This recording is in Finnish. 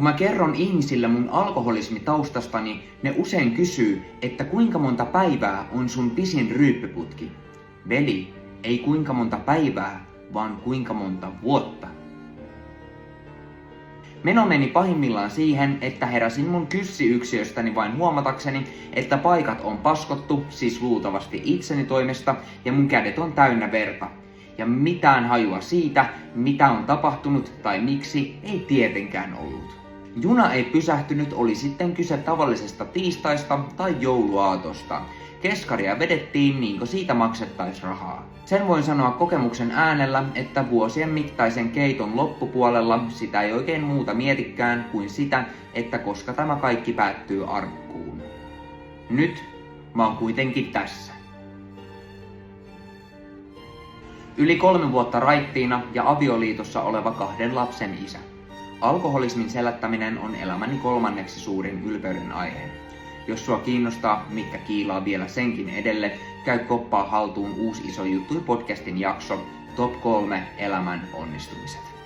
Kun mä kerron ihmisille mun alkoholismitaustastani, ne usein kysyy, että kuinka monta päivää on sun pisin ryyppyputki. Veli, ei kuinka monta päivää, vaan kuinka monta vuotta. Meno meni pahimmillaan siihen, että heräsin mun kyssiyksiöstäni vain huomatakseni, että paikat on paskottu, siis luultavasti itseni toimesta, ja mun kädet on täynnä verta. Ja mitään hajua siitä, mitä on tapahtunut tai miksi, ei tietenkään ollut. Juna ei pysähtynyt, oli sitten kyse tavallisesta tiistaista tai jouluaatosta. Keskaria vedettiin, niin kuin siitä maksettais rahaa. Sen voin sanoa kokemuksen äänellä, että vuosien mittaisen keiton loppupuolella sitä ei oikein muuta mietikään kuin sitä, että koska tämä kaikki päättyy arkkuun. Nyt mä oon kuitenkin tässä. Yli 3 vuotta raittiina ja avioliitossa oleva 2 lapsen isä. Alkoholismin selättäminen on elämäni 3. suurin ylpeyden aihe. Jos sua kiinnostaa, mitkä kiilaa vielä senkin edelle, käy koppaa haltuun uusi iso juttu podcastin jakso Top 3 elämän onnistumiset.